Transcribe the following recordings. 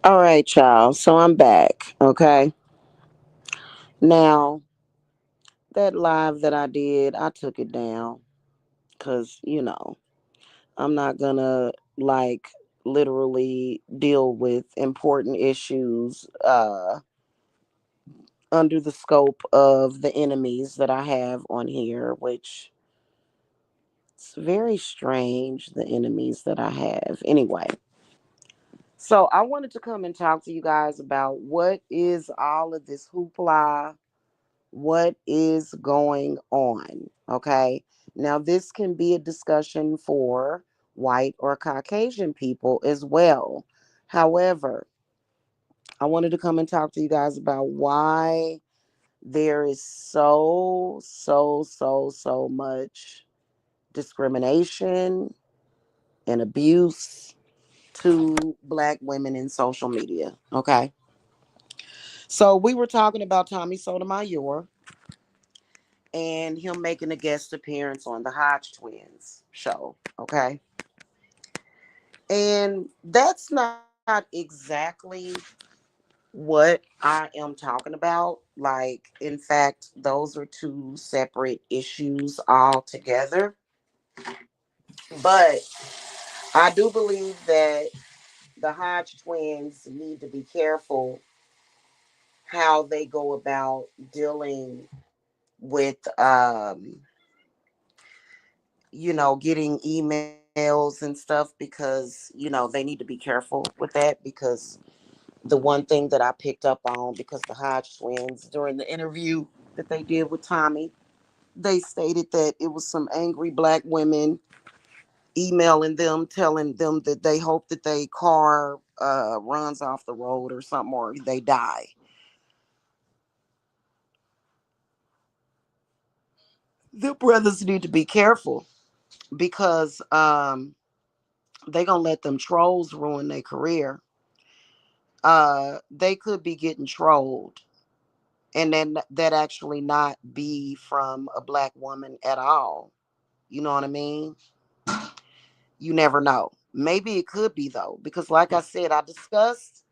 All right, y'all. So I'm back. Okay. Now, that live that I did, I took it down because, I'm not going to literally deal with important issues under the scope of the enemies that I have on here, which it's very strange, the enemies that I have. Anyway, so I wanted to come and talk to you guys about what is all of this hoopla, what is going on. Okay. Now, this can be a discussion for white or Caucasian people as well. However, I wanted to come and talk to you guys about why there is so much discrimination and abuse to Black women in social media. Okay. So we were talking about Tommy Sotomayor and him making a guest appearance on the Hodge Twins show. Okay. And that's not exactly what I am talking about. Like, in fact, those are two separate issues altogether. But I do believe that the Hodge twins need to be careful how they go about dealing with getting emails and stuff because, they need to be careful with that because the one thing that I picked up on, because the Hodge twins during the interview that they did with Tommy, they stated that it was some angry Black women emailing them, telling them that they hope that their car runs off the road or something, or they die. The brothers need to be careful because they gonna let them trolls ruin their career. They could be getting trolled, and then that actually not be from a Black woman at all. You know what I mean? You never know. Maybe it could be though, because like I said, I discussed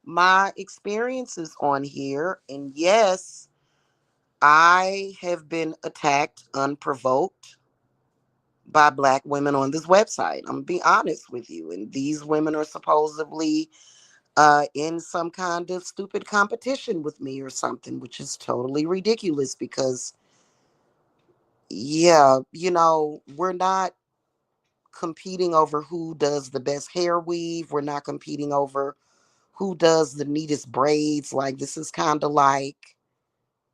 my experiences on here, and yes, I have been attacked unprovoked by Black women on this website. I'm gonna be honest with you. And these women are supposedly in some kind of stupid competition with me or something, which is totally ridiculous because, yeah, we're not competing over who does the best hair weave. We're not competing over who does the neatest braids. Like, this is kind of like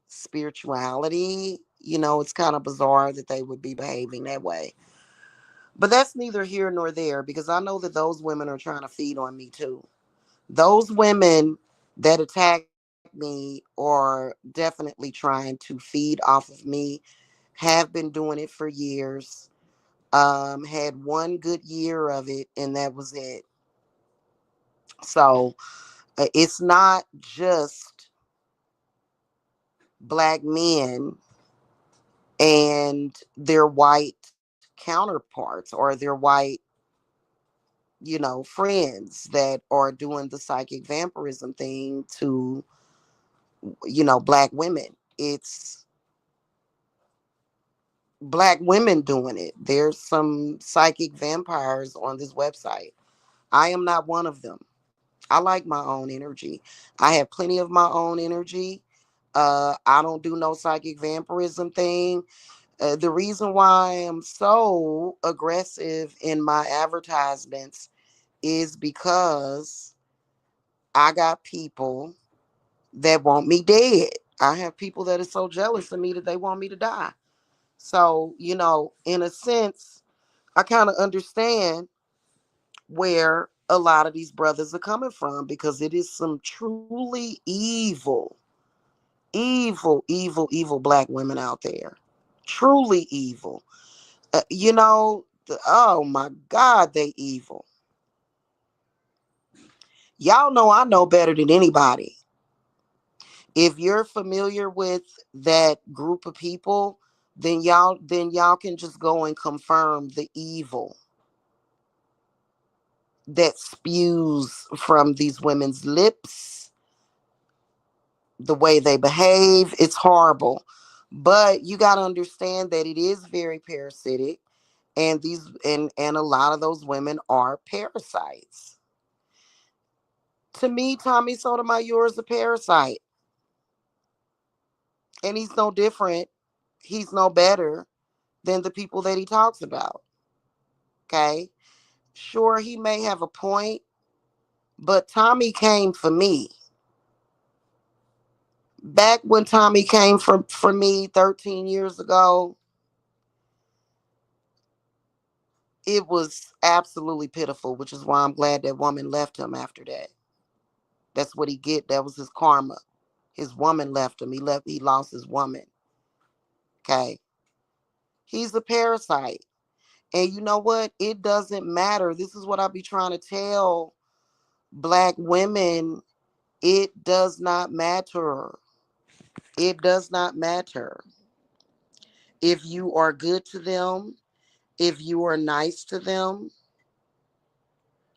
spirituality. It's kind of bizarre that they would be behaving that way. But that's neither here nor there because I know that those women are trying to feed on me too. Those women that attack me are definitely trying to feed off of me, have been doing it for years. Had one good year of it, and that was it. So it's not just Black men and their white counterparts or their white friends that are doing the psychic vampirism thing to, Black women. It's Black women doing it. There's some psychic vampires on this website. I am not one of them. I like my own energy. I have plenty of my own energy. I don't do no psychic vampirism thing. The reason why I am so aggressive in my advertisements is because I got people that want me dead. I have people that are so jealous of me that they want me to die. So, in a sense, I kind of understand where a lot of these brothers are coming from because it is some truly evil Black women out there. Truly evil. Oh my God, they evil. Y'all know I know better than anybody. If you're familiar with that group of people, then y'all can just go and confirm the evil. that spews from these women's lips, the way they behave, it's horrible. But you got to understand that it is very parasitic, and and a lot of those women are parasites. To me, Tommy Sotomayor is a parasite, and he's no different. He's no better than the people that he talks about. Okay, sure, he may have a point, but Tommy came for me. Back when Tommy came for me 13 years ago, it was absolutely pitiful, which is why I'm glad that woman left him after that. That's what he get. That was his karma. His woman left him. He lost his woman. Okay. He's a parasite. And you know what? It doesn't matter. This is what I be trying to tell black women. It does not matter. It does not matter. If you are good to them, if you are nice to them.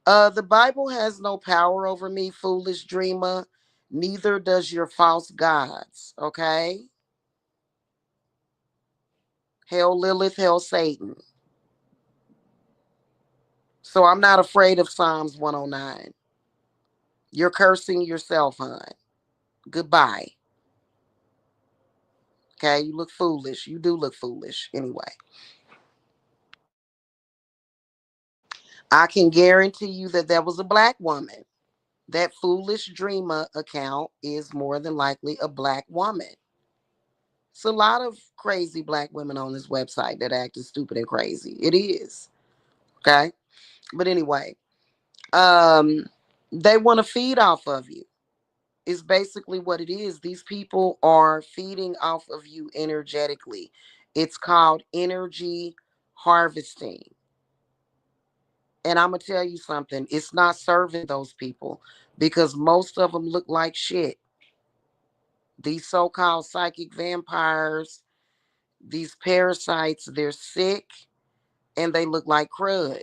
The Bible has no power over me, foolish dreamer. Neither does your false gods. Okay? Hail Lilith, hail Satan. So I'm not afraid of Psalms 109. You're cursing yourself, hon. Goodbye. Okay? You look foolish. You do look foolish. Anyway, I can guarantee you that there was a black woman. That foolish dreamer account is more than likely a black woman. It's a lot of crazy black women on this website that act as stupid and crazy. It is. Okay? But anyway, um, they want to feed off of you. Is basically what it is. These people are feeding off of you energetically. It's called energy harvesting. And I'm going to tell you something. It's not serving those people because most of them look like shit. These so called psychic vampires, these parasites, they're sick and they look like crud,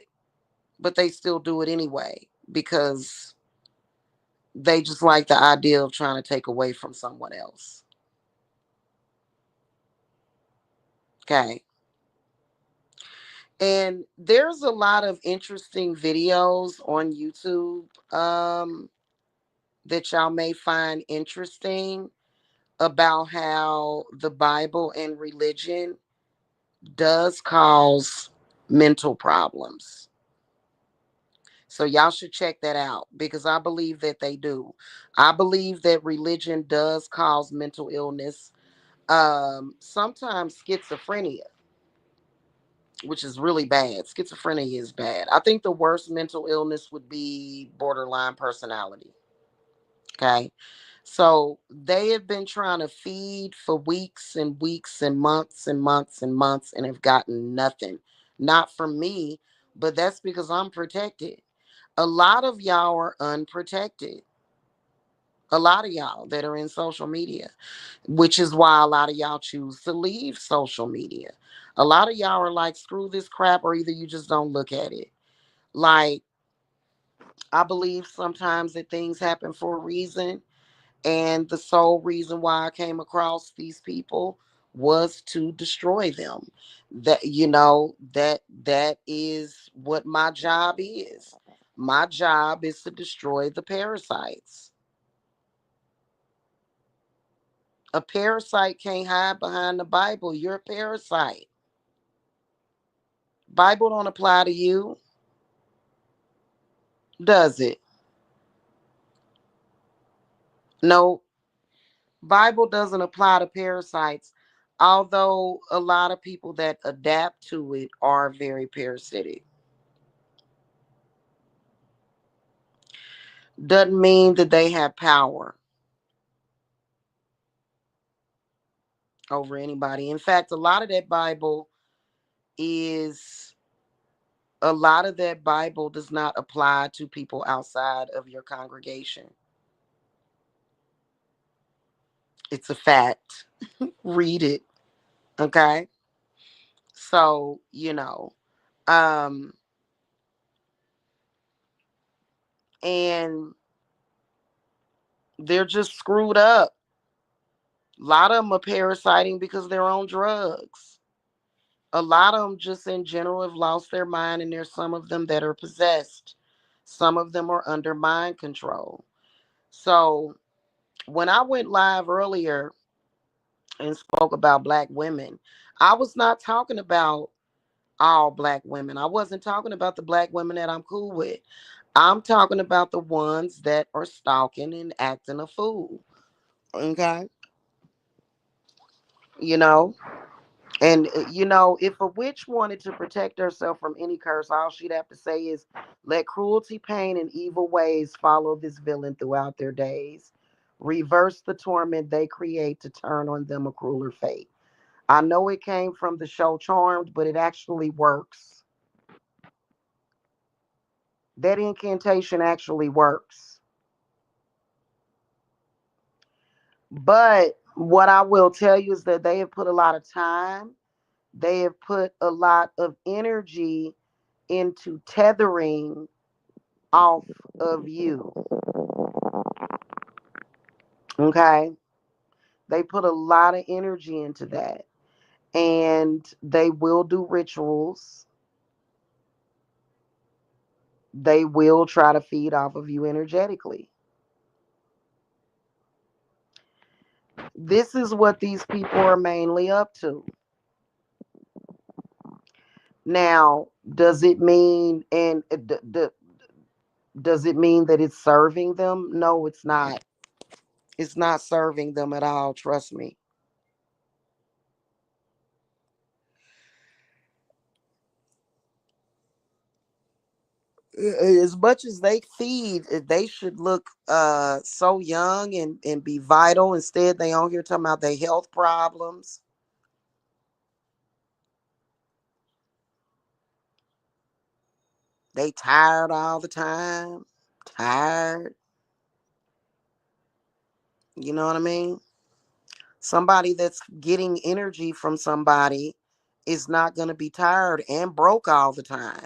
but they still do it anyway because they just like the idea of trying to take away from someone else. Okay. And there's a lot of interesting videos on YouTube that y'all may find interesting about how the Bible and religion does cause mental problems. So y'all should check that out because I believe that they do. I believe that religion does cause mental illness, sometimes schizophrenia, which is really bad. Schizophrenia is bad. I think the worst mental illness would be borderline personality. Okay. So they have been trying to feed for weeks and weeks and months and months and months and have gotten nothing. Not from me, but that's because I'm protected. A lot of y'all are unprotected. A lot of y'all that are in social media, which is why a lot of y'all choose to leave social media. A lot of y'all are like, screw this crap, or either you just don't look at it. Like, I believe sometimes that things happen for a reason. And the sole reason why I came across these people was to destroy them. That is what my job is. My job is to destroy the parasites. A parasite can't hide behind the Bible. You're a parasite. Bible don't apply to you, does it? No, Bible doesn't apply to parasites. Although a lot of people that adapt to it are very parasitic. Doesn't mean that they have power over anybody. In fact, is a lot of that Bible does not apply to people outside of your congregation. It's a fact. Read it. Okay. So, um, And they're just screwed up. A lot of them are parasiting because they're on drugs. A lot of them just in general have lost their mind, and there's some of them that are possessed. Some of them are under mind control. So when I went live earlier and spoke about black women, I was not talking about all black women. I wasn't talking about the black women that I'm cool with. I'm talking about the ones that are stalking and acting a fool. Okay? You know? And, if a witch wanted to protect herself from any curse, all she'd have to say is, let cruelty, pain, and evil ways follow this villain throughout their days. Reverse the torment they create to turn on them a crueler fate. I know it came from the show Charmed, but it actually works. That incantation actually works. But what I will tell you is that they have put a lot of time, they have put a lot of energy into tethering off of you. Okay? They put a lot of energy into that. And they will do rituals. They will try to feed off of you energetically. This is what these people are mainly up to. Now, does it mean does it mean that it's serving them? No, it's not. It's not serving them at all, trust me. As much as they feed, they should look so young and be vital. Instead, they on here talking about their health problems. They tired all the time. Tired. You know what I mean? Somebody that's getting energy from somebody is not going to be tired and broke all the time.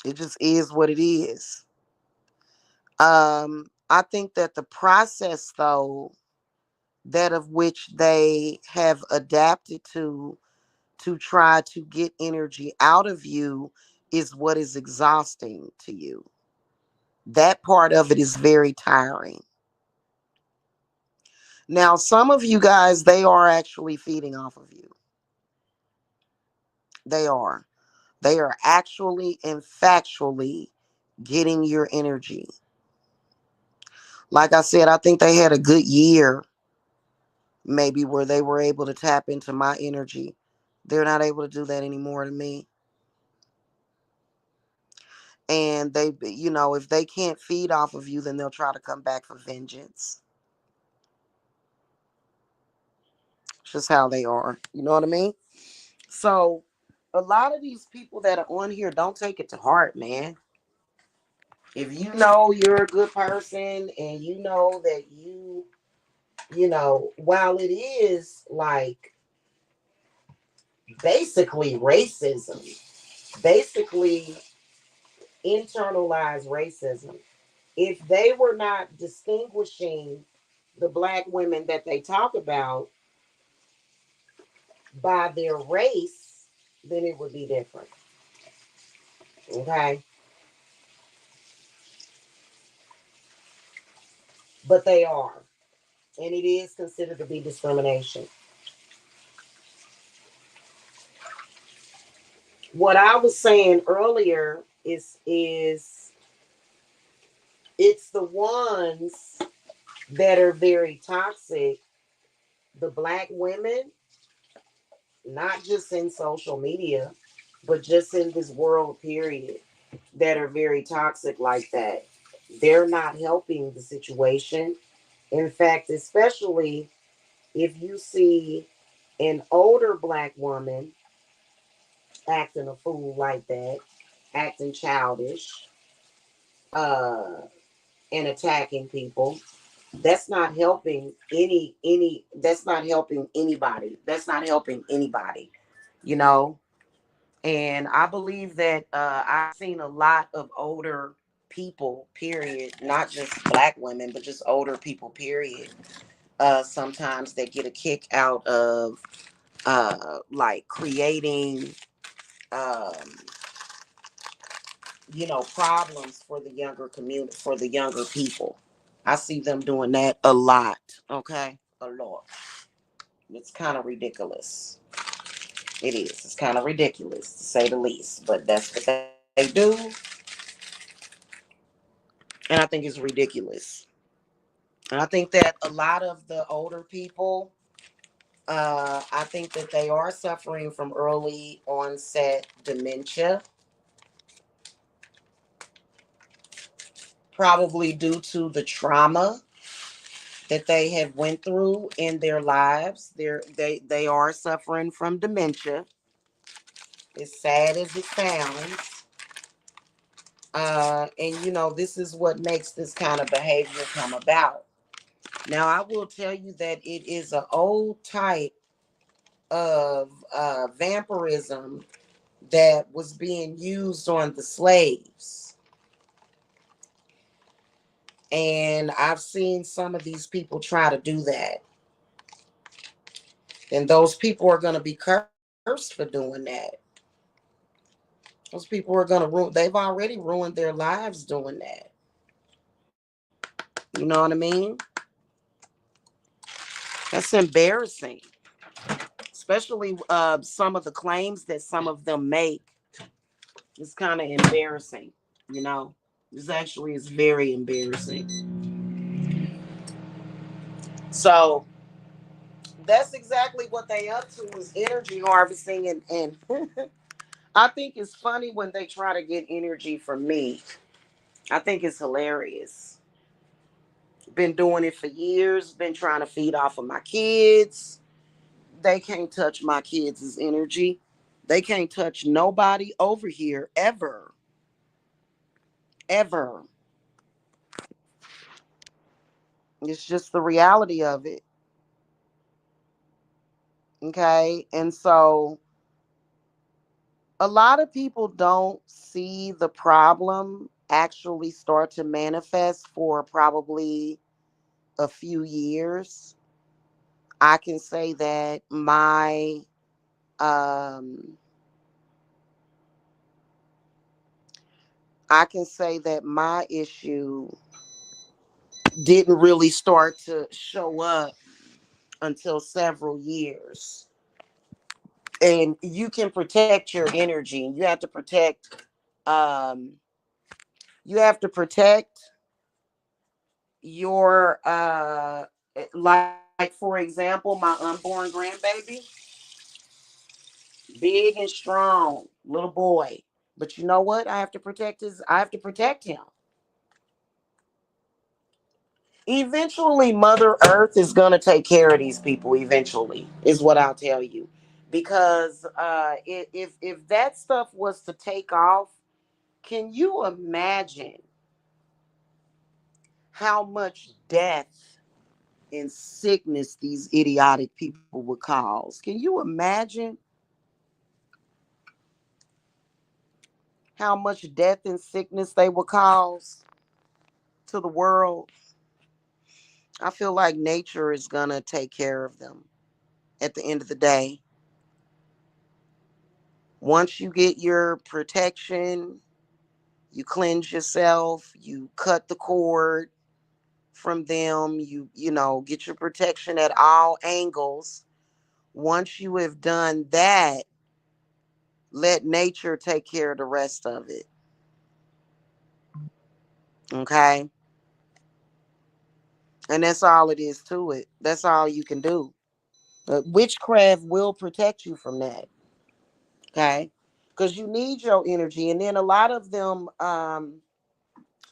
It just is what it is. I think that the process, though, that of which they have adapted to try to get energy out of you is what is exhausting to you. That part of it is very tiring. Now, some of you guys, they are actually feeding off of you. They are. They are actually and factually getting your energy. Like I said, I think they had a good year, maybe, where they were able to tap into my energy. They're not able to do that anymore to me. And if they can't feed off of you, then they'll try to come back for vengeance. It's just how they are. You know what I mean? So, a lot of these people that are on here, don't take it to heart, man. If you know you're a good person and you know that while it is like basically racism, basically internalized racism, if they were not distinguishing the black women that they talk about by their race, then it would be different. Okay? But they are. And it is considered to be discrimination. What I was saying earlier is it's the ones that are very toxic, the black women, not just in social media, but just in this world period, that are very toxic like that. They're not helping the situation. In fact, especially if you see an older black woman acting a fool like that, acting childish, uh, and attacking people, that's not helping that's not helping anybody. That's not helping anybody, you know? And I believe that I've seen a lot of older people, period, not just black women, but just older people, period. Sometimes they get a kick out of like creating, um, problems for the younger community, for the younger people. I see them doing that a lot. Okay, a lot. It's kind of ridiculous. It is. It's kind of ridiculous to say the least, but that's what they do, and I think it's ridiculous. And I think that a lot of the older people, I think that they are suffering from early onset dementia, probably due to the trauma that they have went through in their lives. They are suffering from dementia. As sad as it sounds. And this is what makes this kind of behavior come about. Now, I will tell you that it is an old type of vampirism that was being used on the slaves. And I've seen some of these people try to do that. And those people are going to be cursed for doing that. Those people are going to they've already ruined their lives doing that. You know what I mean? That's embarrassing. Especially some of the claims that some of them make. It's kind of embarrassing, you know. This actually is very embarrassing. So that's exactly what they up to is energy harvesting and I think it's funny when they try to get energy from me. I think it's hilarious. Been doing it for years, been trying to feed off of my kids. They can't touch my kids' energy. They can't touch nobody over here ever. Ever. It's just the reality of it. Okay. And so a lot of people don't see the problem actually start to manifest for probably a few years. I can say that um my issue didn't really start to show up until several years. And you can protect your energy. Um you have to protect your like for example, my unborn grandbaby, big and strong little boy. But you know what? I have to protect him. Eventually Mother Earth is going to take care of these people eventually, is what I'll tell you. Because if that stuff was to take off, can you imagine how much death and sickness these idiotic people would cause? Can you imagine how much death and sickness they would cause to the world? I feel like nature is going to take care of them at the end of the day. Once you get your protection, you cleanse yourself, you cut the cord from them, get your protection at all angles. Once you have done that, let nature take care of the rest of it. Okay? And that's all it is to it. That's all you can do. Witchcraft will protect you from that. Okay? Because you need your energy. And then a lot of them,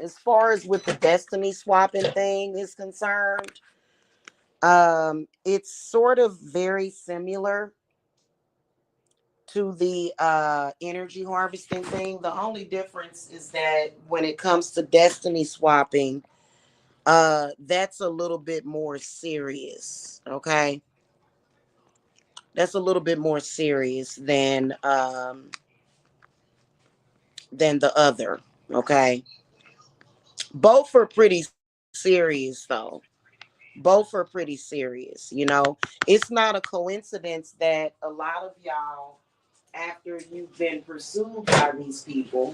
as far as with the destiny swapping thing is concerned, it's sort of very similar to the energy harvesting thing. The only difference is that when it comes to destiny swapping, that's a little bit more serious. Okay, that's a little bit more serious than than the other. Okay. Both are pretty serious though. Both are pretty serious. It's not a coincidence that a lot of y'all, after you've been pursued by these people,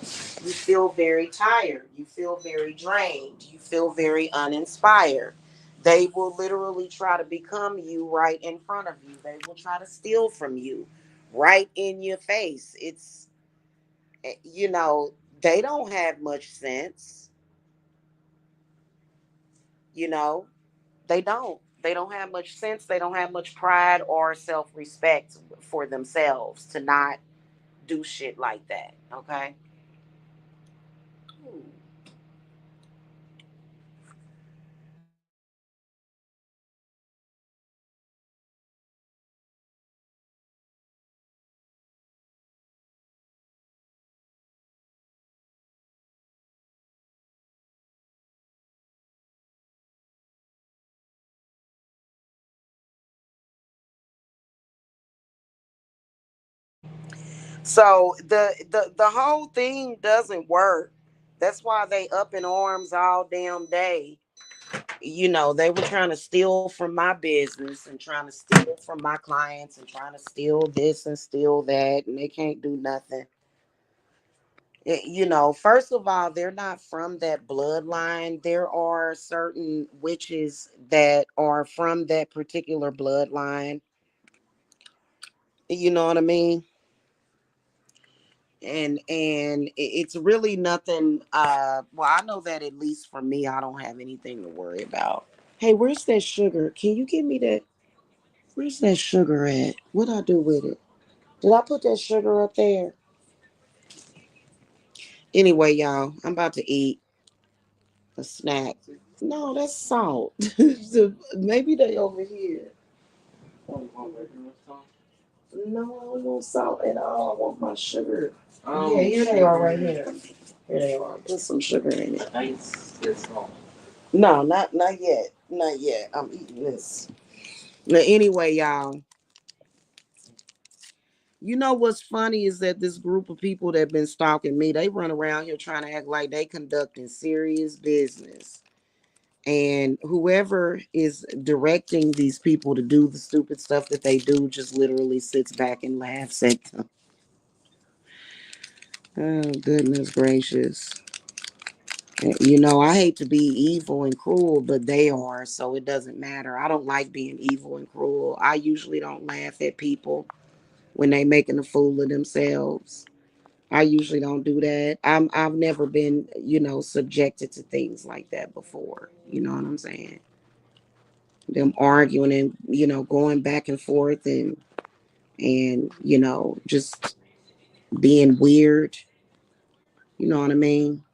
you feel very tired. You feel very drained. You feel very uninspired. They will literally try to become you right in front of you. They will try to steal from you right in your face. They don't have much sense. You know, they don't. They don't have much sense. They don't have much pride or self respect for themselves to not do shit like that. Okay. So the whole thing doesn't work. That's why they up in arms all damn day. They were trying to steal from my business and trying to steal from my clients and trying to steal this and steal that, and they can't do nothing. First of all, they're not from that bloodline. There are certain witches that are from that particular bloodline. You know what I mean? And it's really nothing. Well, I know that at least for me, I don't have anything to worry about. Hey, where's that sugar? Can you give me that? Where's that sugar at? What I do with it? Did I put that sugar up there? Anyway, y'all, I'm about to eat a snack. No, that's salt. Maybe they over here. No, I don't want salt at all. I want my sugar. Yeah, here they are right here. Here they are. Put some sugar in it. No, not yet. Not yet. I'm eating this. Now, anyway, y'all, what's funny is that this group of people that been stalking me, they run around here trying to act like they conducting serious business. And whoever is directing these people to do the stupid stuff that they do just literally sits back and laughs at them. Oh, goodness gracious. I hate to be evil and cruel, but they are, so it doesn't matter. I don't like being evil and cruel. I usually don't laugh at people when they making a fool of themselves. I usually don't do that. I've never been, subjected to things like that before. You know what I'm saying? Them arguing and, going back and forth and, just being weird. You know what I mean?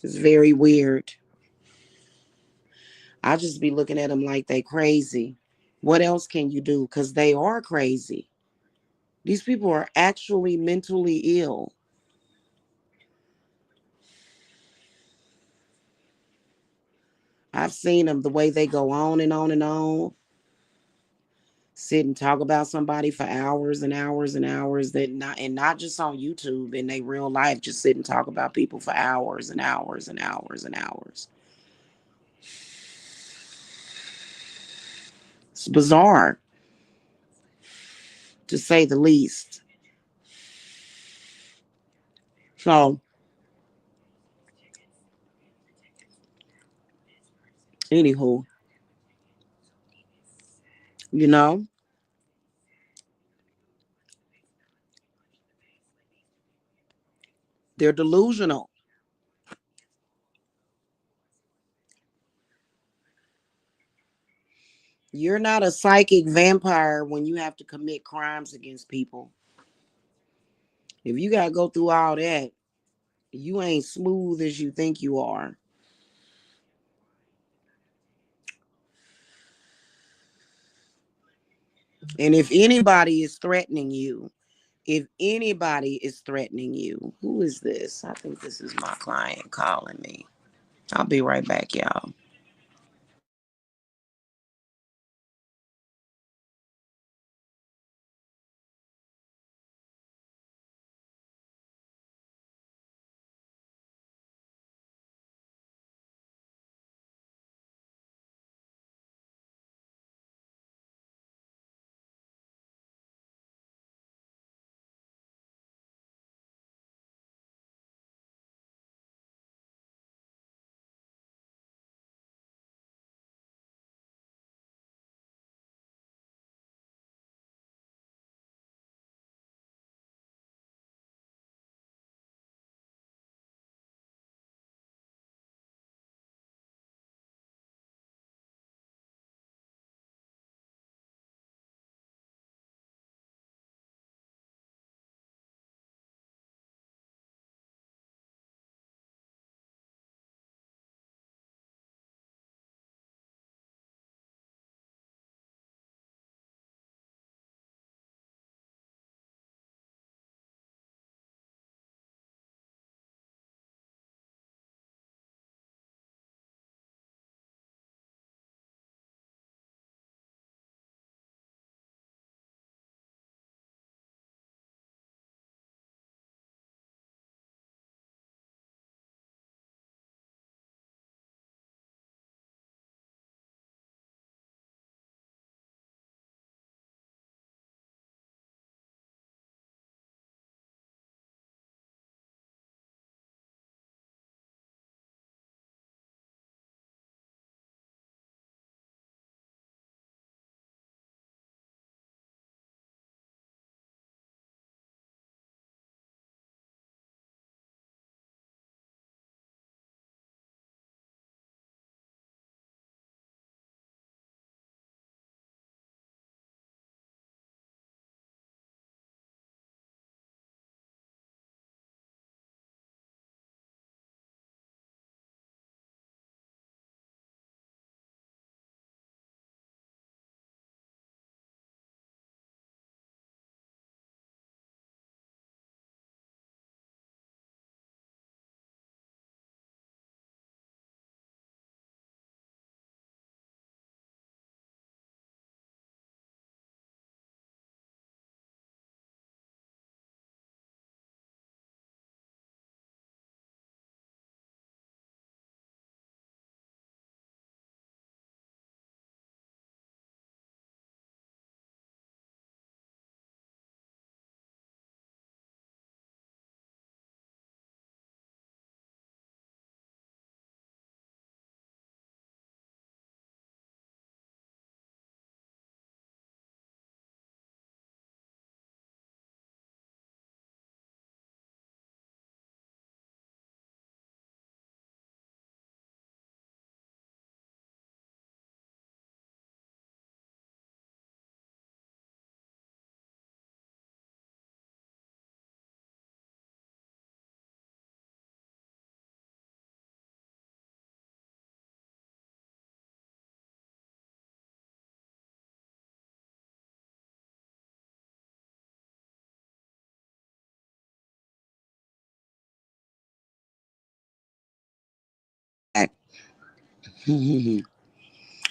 It's very weird. I just be looking at them like they crazy. What else can you do? Because they are crazy. These people are actually mentally ill. I've seen them the way they go on and on and on, sit and talk about somebody for hours and hours and hours. Not just on YouTube, in their real life, just sit and talk about people for hours and hours and hours and hours. It's bizarre, to say the least. So, anywho, you know, they're delusional. You're not a psychic vampire when you have to commit crimes against people. If you got to go through all that, you ain't smooth as you think you are. And if anybody is threatening you, who is this? I think this is my client calling me. I'll be right back, y'all.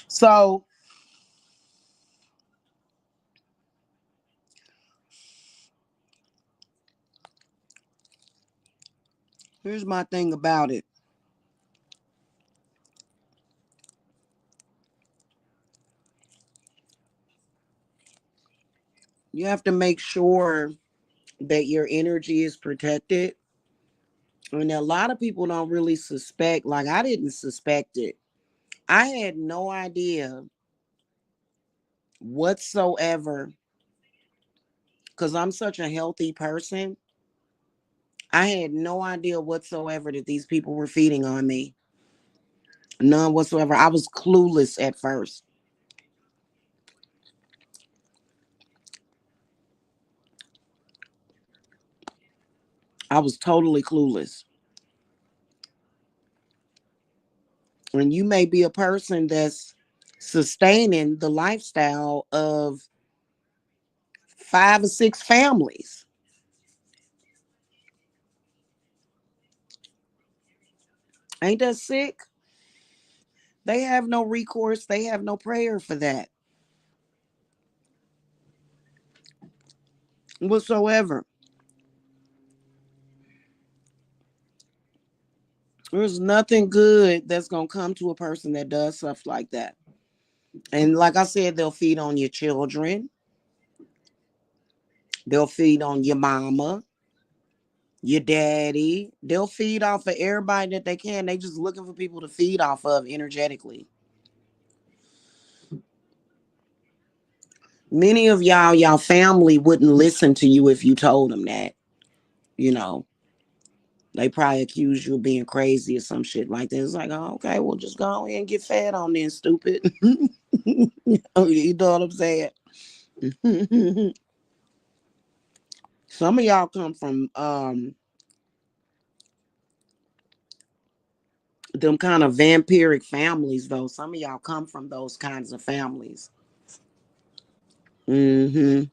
So here's my thing about it. You have to make sure that your energy is protected. And a lot of people don't really suspect, like I didn't suspect it. I had no idea whatsoever because I'm such a healthy person. I had no idea whatsoever that these people were feeding on me. None whatsoever. I was clueless at first. I was totally clueless. And you may be a person that's sustaining the lifestyle of 5 or 6 families. Ain't that sick? They have no recourse, they have no prayer for that whatsoever. There's nothing good that's going to come to a person that does stuff like that. And like I said, they'll feed on your children, they'll feed on your mama, your daddy. They'll feed off of everybody that they can. They just looking for people to feed off of energetically. Many of y'all family wouldn't listen to you if you told them that. You know, they probably accuse you of being crazy or some shit like that. It's like, oh, okay, well, just go ahead and get fed on then, stupid. You know what I'm saying? Some of y'all come from them kind of vampiric families, though. Some of y'all come from those kinds of families. Hmm.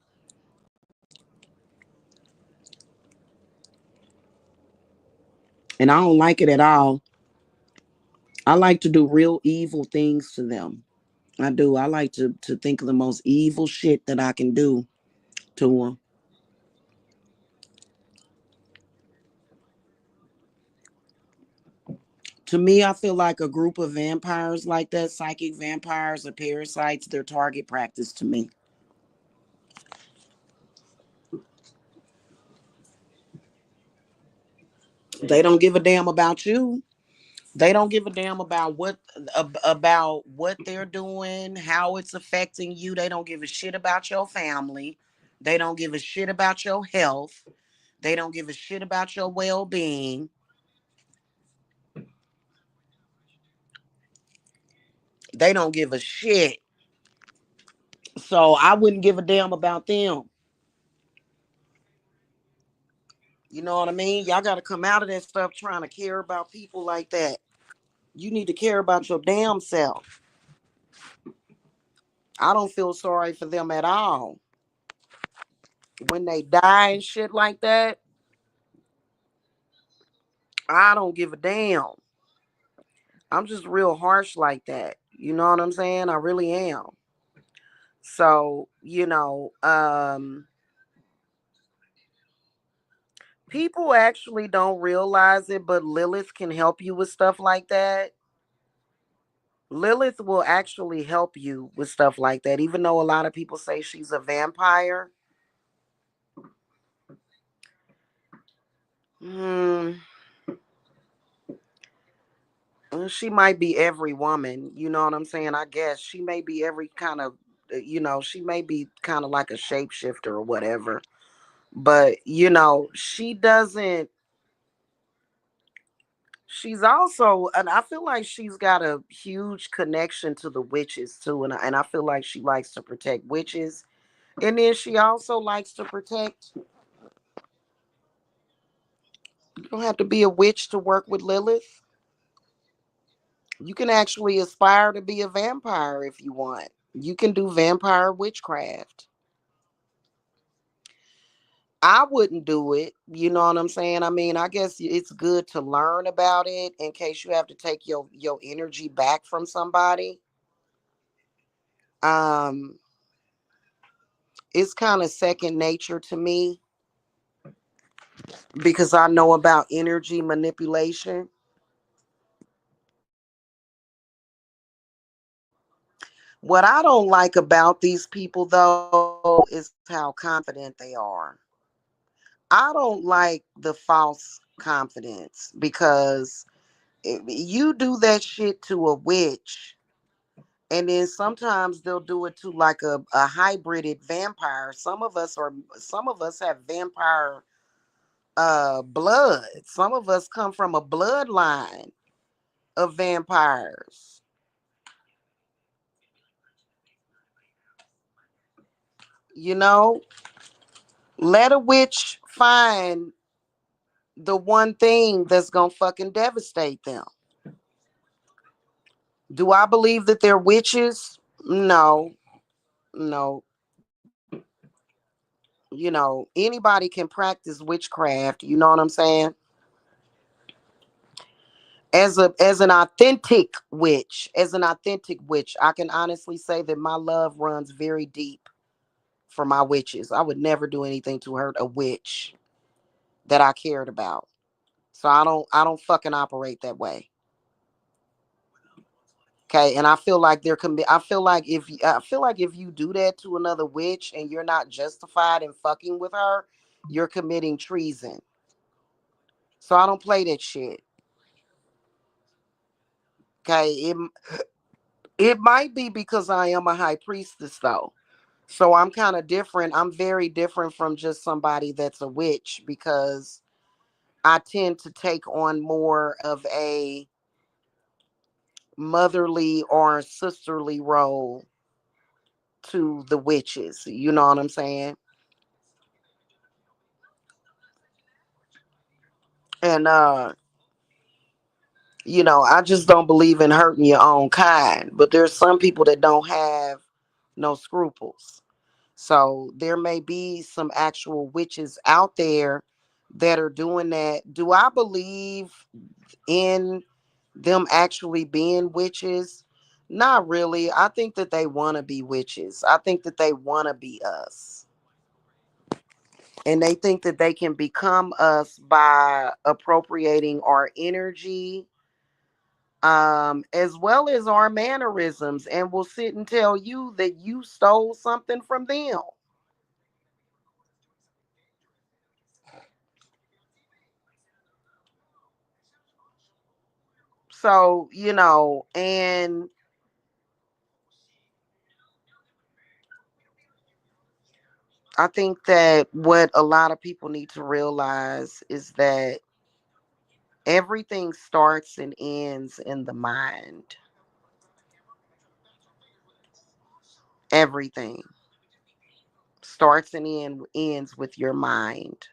And I don't like it at all. I like to do real evil things to them. I do. I like to think of the most evil shit that I can do to them. To me, I feel like a group of vampires like that, psychic vampires or parasites, they're target practice to me. They don't give a damn about you. They don't give a damn about what they're doing, how it's affecting you. They don't give a shit about your family. They don't give a shit about your health. They don't give a shit about your well-being. They don't give a shit. So I wouldn't give a damn about them. You know what I mean? Y'all got to come out of that stuff trying to care about people like that. You need to care about your damn self. I don't feel sorry for them at all. When they die and shit like that, I don't give a damn. I'm just real harsh like that. You know what I'm saying? I really am. So, people actually don't realize it, but Lilith can help you with stuff like that. Lilith will actually help you with stuff like that, even though a lot of people say she's a vampire. Hmm. She might be every woman, you know what I'm saying? I guess she may be every kind of, she may be kind of like a shapeshifter or whatever. But, she doesn't, she's also, and I feel like she's got a huge connection to the witches too. And I feel like she likes to protect witches. And then she also likes to protect, you don't have to be a witch to work with Lilith. You can actually aspire to be a vampire if you want. You can do vampire witchcraft. I wouldn't do it. You know what I'm saying? I mean, I guess it's good to learn about it in case you have to take your energy back from somebody. Um, it's kind of second nature to me because I know about energy manipulation. What I don't like about these people though is how confident they are. I don't like the false confidence because you do that shit to a witch, and then sometimes they'll do it to like a hybrided vampire. Some of us have vampire blood. Some of us come from a bloodline of vampires. You know, let a witch find the one thing that's gonna fucking devastate them. Do I believe that they're witches? No, no. You know, anybody can practice witchcraft. You know what I'm saying? As an authentic witch, I can honestly say that my love runs very deep for my witches. I would never do anything to hurt a witch that I cared about. So I don't fucking operate that way. Okay, and I feel like there can be. I feel like if you do that to another witch and you're not justified in fucking with her, you're committing treason. So I don't play that shit. Okay, it might be because I am a high priestess though. So I'm kind of different. I'm very different from just somebody that's a witch because I tend to take on more of a motherly or sisterly role to the witches. You know what I'm saying? And I just don't believe in hurting your own kind. But there's some people that don't have no scruples. So there may be some actual witches out there that are doing that. Do I believe in them actually being witches? Not really. I think that they want to be witches. I think that they want to be us. And they think that they can become us by appropriating our energy, as well as our mannerisms, and will sit and tell you that you stole something from them. So, and I think that what a lot of people need to realize is that everything starts and ends in the mind. Everything starts and ends with your mind.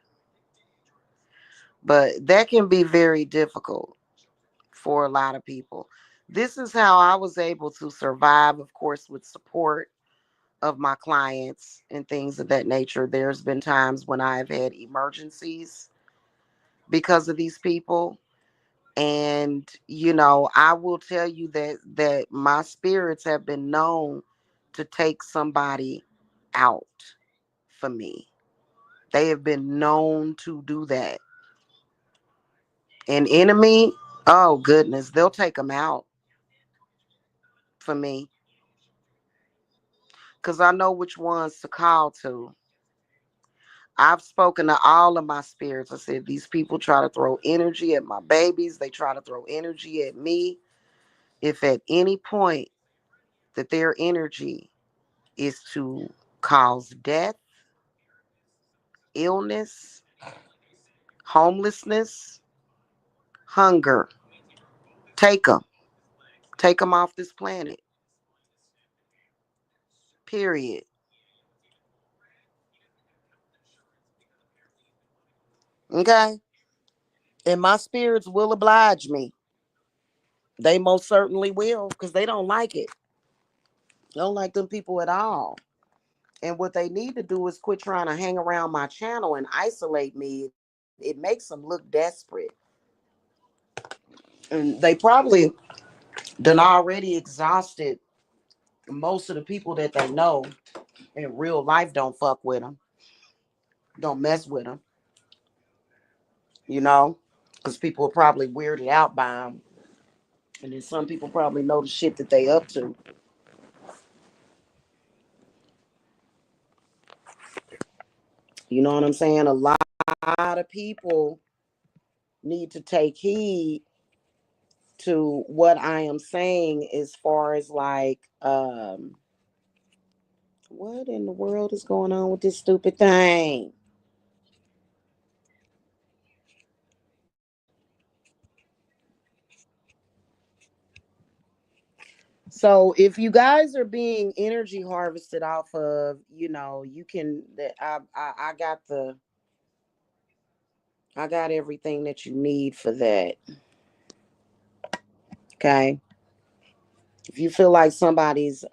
But that can be very difficult for a lot of people. This is how I was able to survive, of course, with support of my clients and things of that nature. There's been times when I've had emergencies because of these people. And I will tell you that my spirits have been known to take somebody out for me. They have been known to do that. An enemy, oh goodness, they'll take them out for me because I know which ones to call to. I've spoken to all of my spirits. I said, these people try to throw energy at my babies. They try to throw energy at me. If at any point that their energy is to cause death, illness, homelessness, hunger, take them. Take them off this planet. Period. Okay? And my spirits will oblige me. They most certainly will because they don't like it. They don't like them people at all. And what they need to do is quit trying to hang around my channel and isolate me. It makes them look desperate. And they probably done already exhausted most of the people that they know in real life. Don't fuck with them. Don't mess with them. You know? Because people are probably weirded out by them. And then some people probably know the shit that they up to. You know what I'm saying? A lot of people need to take heed to what I am saying as far as like what in the world is going on with this stupid thing? So if you guys are being energy harvested off of, you can I got everything that you need for that. Okay. If you feel like somebody's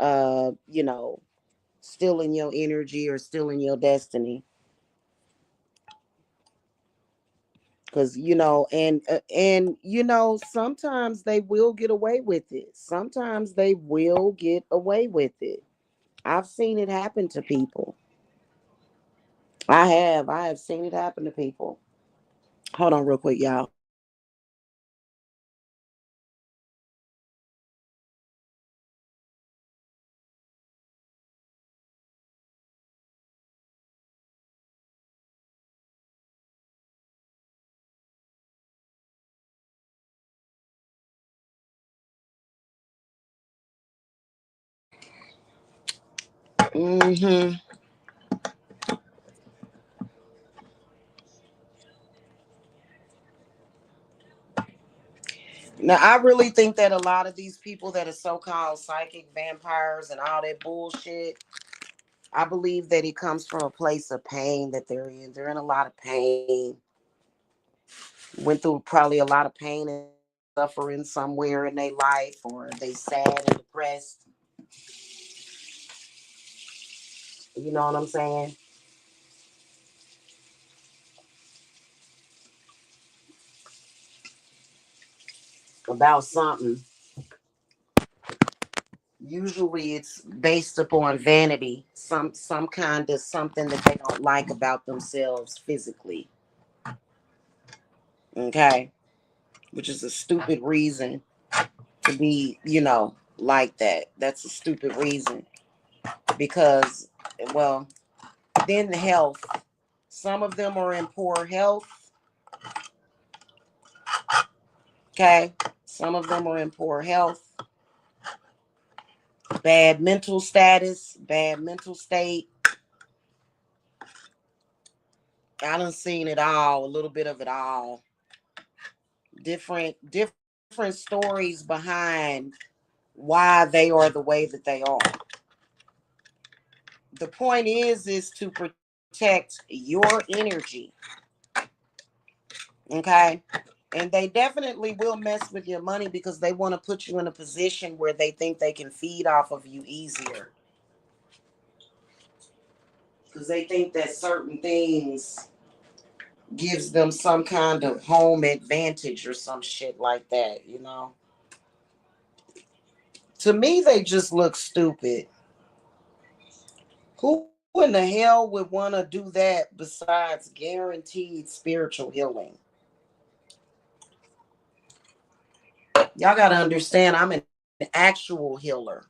stealing your energy or stealing your destiny, because sometimes they will get away with it. Sometimes they will get away with it. I've seen it happen to people. I have seen it happen to people. Hold on real quick, y'all. Hmm. Now I really think that a lot of these people that are so-called psychic vampires and all that bullshit, I believe that it comes from a place of pain that they're in. They're in a lot of pain. Went through probably a lot of pain and suffering somewhere in their life, or they sad and depressed. You know what I'm saying? About something. Usually it's based upon vanity, some kind of something that they don't like about themselves physically. Okay? Which is a stupid reason to be, like that. That's a stupid reason. Because, well, then the health. Some of them are in poor health. Okay? Some of them are in poor health. Bad mental status, bad mental state. I done seen it all, a little bit of it all. Different stories behind why they are the way that they are. The point is to protect your energy. Okay? And they definitely will mess with your money because they want to put you in a position where they think they can feed off of you easier. Because they think that certain things gives them some kind of home advantage or some shit like that. To me, they just look stupid. Who in the hell would want to do that besides guaranteed spiritual healing? Y'all got to understand, I'm an actual healer.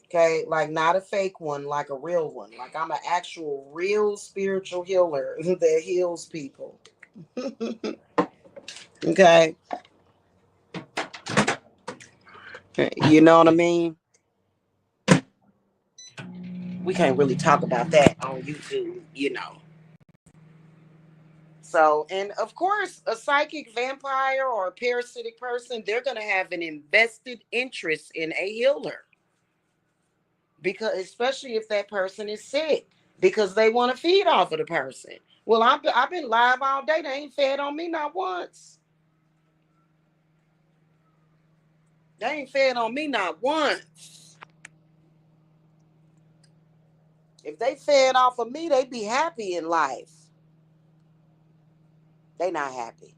Okay, like not a fake one, like a real one. Like I'm an actual, real spiritual healer that heals people. Okay, you know what I mean? We can't really talk about that on YouTube. So, and of course, a psychic vampire or a parasitic person, they're going to have an invested interest in a healer. Because, especially if that person is sick, because they want to feed off of the person. Well, I've been live all day. They ain't fed on me not once. They ain't fed on me not once. If they fed off of me, they'd be happy in life. They not happy.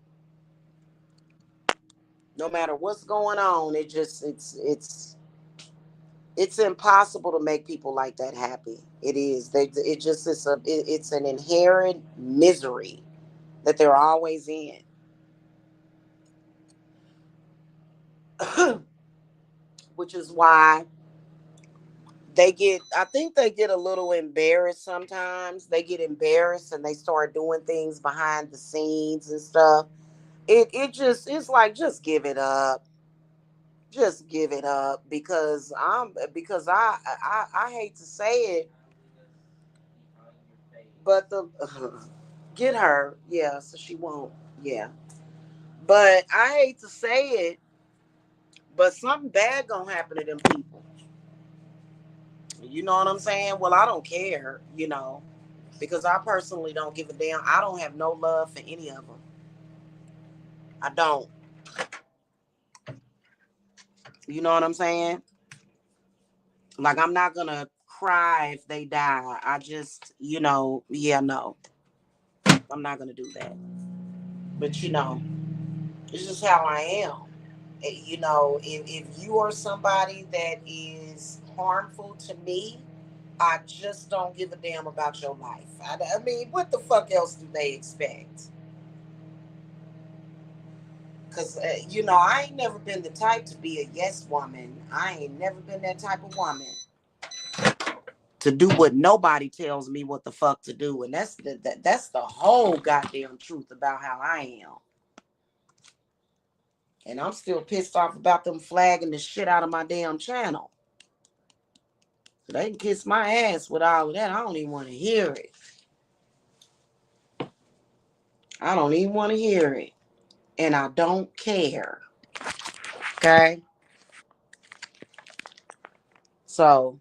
No matter what's going on, it's impossible to make people like that happy. It is. It just it's an inherent misery that they're always in. Which is why I think they get a little embarrassed sometimes. They get embarrassed and they start doing things behind the scenes and stuff. It's like, just give it up. Just give it up, because I hate to say it, but the get her, yeah, so she won't, yeah. But I hate to say it, but something bad gonna happen to them people. You know what I'm saying? Well, I don't care, because I personally don't give a damn. I don't have no love for any of them. I don't. You know what I'm saying? Like, I'm not gonna cry if they die. I just, yeah, no, I'm not gonna do that. But it's just how I am. If you are somebody that is harmful to me, I just don't give a damn about your life. I mean, what the fuck else do they expect? Because, I ain't never been the type to be a yes woman. I ain't never been that type of woman to do what nobody tells me what the fuck to do. And that's the whole goddamn truth about how I am. And I'm still pissed off about them flagging the shit out of my damn channel. So they can kiss my ass with all of that. I don't even want to hear it. I don't even want to hear it. And I don't care. Okay? So,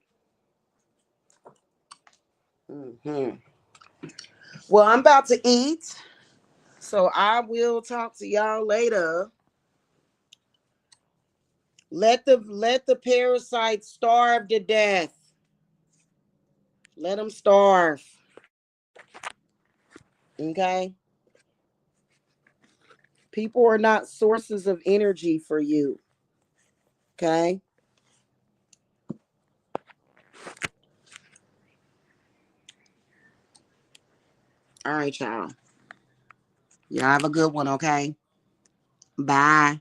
mhm. Well, I'm about to eat. So I will talk to y'all later. Let the parasites starve to death. Let them starve. Okay? People are not sources of energy for you. Okay? All right, y'all. Y'all have a good one, okay? Bye.